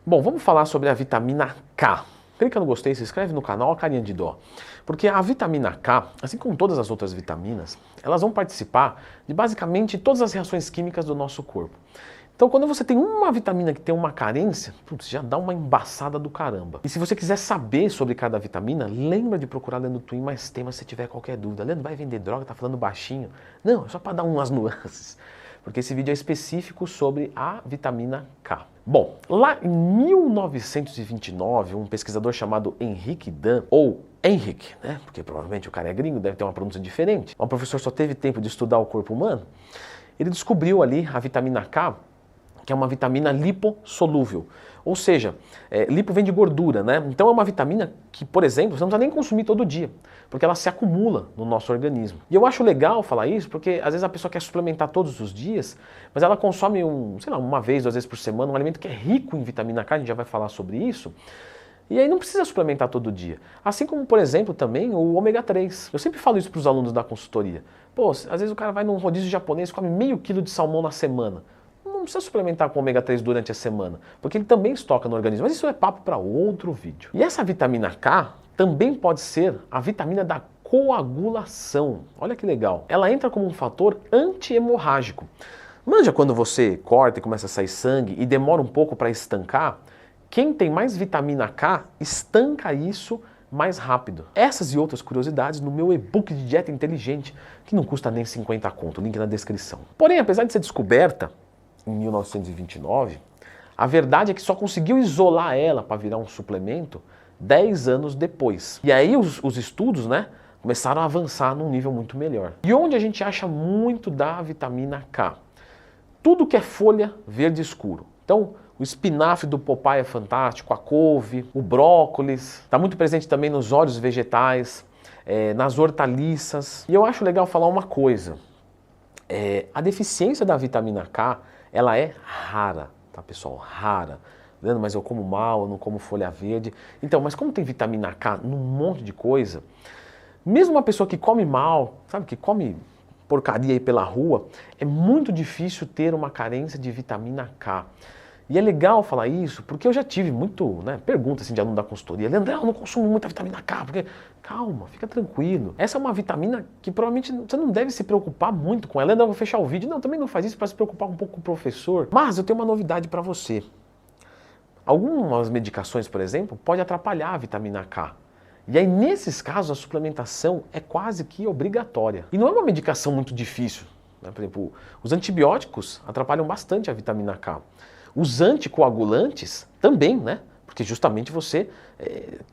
Bom, vamos falar sobre a vitamina K. Clica no gostei, se inscreve no canal, a carinha de dó. Porque a vitamina K, assim como todas as outras vitaminas, elas vão participar de basicamente todas as reações químicas do nosso corpo. Então, quando você tem uma vitamina que tem uma carência, putz, já dá uma embaçada do caramba. E se você quiser saber sobre cada vitamina, lembra de procurar Leandro Twin mais temas se tiver qualquer dúvida. Leandro, vai vender droga, tá falando baixinho? Não, é só para dar umas nuances. Porque esse vídeo é específico sobre a vitamina K. Bom, lá em 1929, um pesquisador chamado Henrique Dunn, ou Henrique, né? Porque provavelmente o cara é gringo, deve ter uma pronúncia diferente. O professor só teve tempo de estudar o corpo humano. Ele descobriu ali a vitamina K, que é uma vitamina lipossolúvel. Ou seja, lipo vem de gordura, né? Então é uma vitamina que, por exemplo, você não precisa nem consumir todo dia, porque ela se acumula no nosso organismo. E eu acho legal falar isso, porque às vezes a pessoa quer suplementar todos os dias, mas ela consome uma vez, 2 vezes por semana, um alimento que é rico em vitamina K, a gente já vai falar sobre isso, e aí não precisa suplementar todo dia. Assim como, por exemplo, também o ômega 3. Eu sempre falo isso para os alunos da consultoria. Pô, às vezes o cara vai num rodízio japonês e come meio quilo de salmão na semana. Não precisa suplementar com ômega 3 durante a semana, porque ele também estoca no organismo. Mas isso é papo para outro vídeo. E essa vitamina K também pode ser a vitamina da coagulação. Olha que legal. Ela entra como um fator anti-hemorrágico. Manja quando você corta e começa a sair sangue e demora um pouco para estancar? Quem tem mais vitamina K estanca isso mais rápido. Essas e outras curiosidades no meu e-book de dieta inteligente, que não custa nem 50 conto, link na descrição. Porém, apesar de ser descoberta em 1929, a verdade é que só conseguiu isolar ela para virar um suplemento 10 anos depois. E aí os estudos, né, começaram a avançar num nível muito melhor. E onde a gente acha muito da vitamina K? Tudo que é folha verde escuro. Então, o espinafre do Popeye é fantástico, a couve, o brócolis, está muito presente também nos óleos vegetais, nas hortaliças. E eu acho legal falar uma coisa, a deficiência da vitamina K, ela é rara, tá pessoal? Rara. Leandro, mas eu como mal, eu não como folha verde. Então, mas como tem vitamina K num monte de coisa, mesmo uma pessoa que come mal, sabe, que come porcaria aí pela rua, é muito difícil ter uma carência de vitamina K. E é legal falar isso, porque eu já tive pergunta assim, de aluno da consultoria, Leandro, eu não consumo muita vitamina K, porque... Calma, fica tranquilo. Essa é uma vitamina que provavelmente você não deve se preocupar muito com ela. Leandro, eu vou fechar o vídeo. Não, também não faz isso para se preocupar um pouco com o professor. Mas eu tenho uma novidade para você. Algumas medicações, por exemplo, podem atrapalhar a vitamina K. E aí, nesses casos, a suplementação é quase que obrigatória. E não é uma medicação muito difícil, né? Por exemplo, os antibióticos atrapalham bastante a vitamina K. Os anticoagulantes também, né? Porque justamente você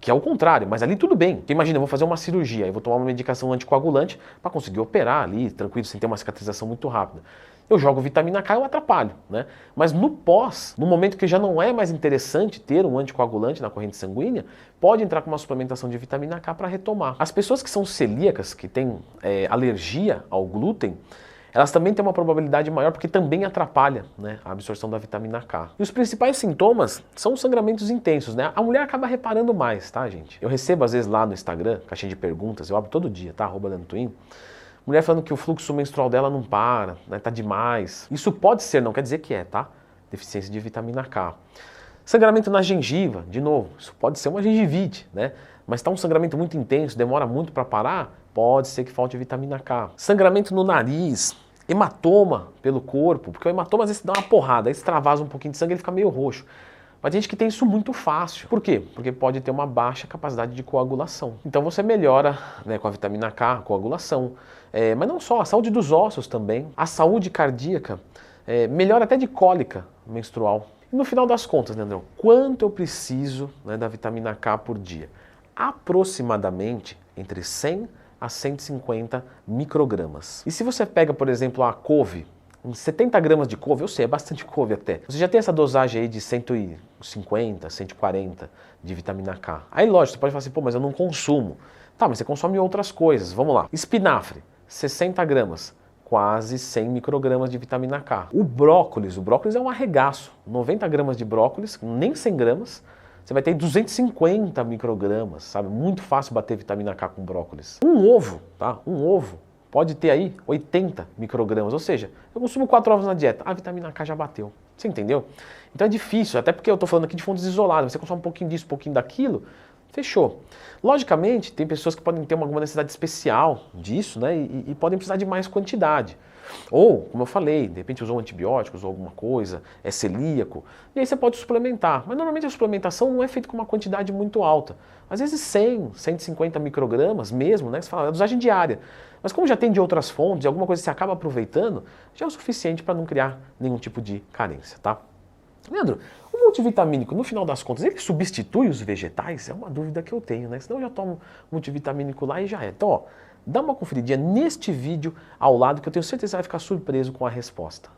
que é o contrário, mas ali tudo bem. Porque imagina, eu vou fazer uma cirurgia, eu vou tomar uma medicação anticoagulante para conseguir operar ali, tranquilo, sem ter uma cicatrização muito rápida. Eu jogo vitamina K e eu atrapalho, né? Mas no pós, no momento que já não é mais interessante ter um anticoagulante na corrente sanguínea, pode entrar com uma suplementação de vitamina K para retomar. As pessoas que são celíacas, que têm alergia ao glúten, elas também têm uma probabilidade maior porque também atrapalha, né, a absorção da vitamina K. E os principais sintomas são os sangramentos intensos, né? A mulher acaba reparando mais, tá, gente? Eu recebo às vezes lá no Instagram, caixinha de perguntas, eu abro todo dia, tá? @LeandroTwin. Mulher falando que o fluxo menstrual dela não para, né, tá demais. Isso pode ser, não quer dizer que é, tá? Deficiência de vitamina K. Sangramento na gengiva, de novo, isso pode ser uma gengivite, né? Mas tá um sangramento muito intenso, demora muito para parar, pode ser que falte vitamina K. Sangramento no nariz, hematoma pelo corpo, porque o hematoma às vezes dá uma porrada, aí extravasa um pouquinho de sangue e ele fica meio roxo. Mas tem gente que tem isso muito fácil. Por quê? Porque pode ter uma baixa capacidade de coagulação. Então você melhora, né, com a vitamina K, a coagulação. Mas não só, a saúde dos ossos também. A saúde cardíaca melhora até de cólica menstrual. E no final das contas, Leandrão, quanto eu preciso, né, da vitamina K por dia? Aproximadamente entre 100 a 150 microgramas. E se você pega, por exemplo, a couve, 70 gramas de couve, eu sei, é bastante couve até. Você já tem essa dosagem aí de 150, 140 de vitamina K. Aí, lógico, você pode falar assim, pô, mas eu não consumo. Tá, mas você consome outras coisas. Vamos lá. Espinafre, 60 gramas, quase 100 microgramas de vitamina K. O brócolis é um arregaço. 90 gramas de brócolis, nem 100 gramas, você vai ter 250 microgramas, sabe? Muito fácil bater vitamina K com brócolis. Um ovo, tá? Um ovo pode ter aí 80 microgramas, ou seja, eu consumo 4 ovos na dieta, a vitamina K já bateu. Você entendeu? Então é difícil, até porque eu estou falando aqui de fontes isoladas, você consome um pouquinho disso, um pouquinho daquilo, fechou. Logicamente, tem pessoas que podem ter alguma necessidade especial disso, né, e podem precisar de mais quantidade. Ou, como eu falei, de repente usou antibióticos ou alguma coisa, é celíaco, e aí você pode suplementar. Mas normalmente a suplementação não é feita com uma quantidade muito alta. Às vezes 100, 150 microgramas mesmo, né? Você fala, é dosagem diária. Mas como já tem de outras fontes, alguma coisa que você acaba aproveitando, já é o suficiente para não criar nenhum tipo de carência, tá? Leandro, o multivitamínico, no final das contas, ele substitui os vegetais? É uma dúvida que eu tenho, né? Senão eu já tomo multivitamínico lá e já é. Então, ó, dá uma conferidinha neste vídeo ao lado que eu tenho certeza que você vai ficar surpreso com a resposta.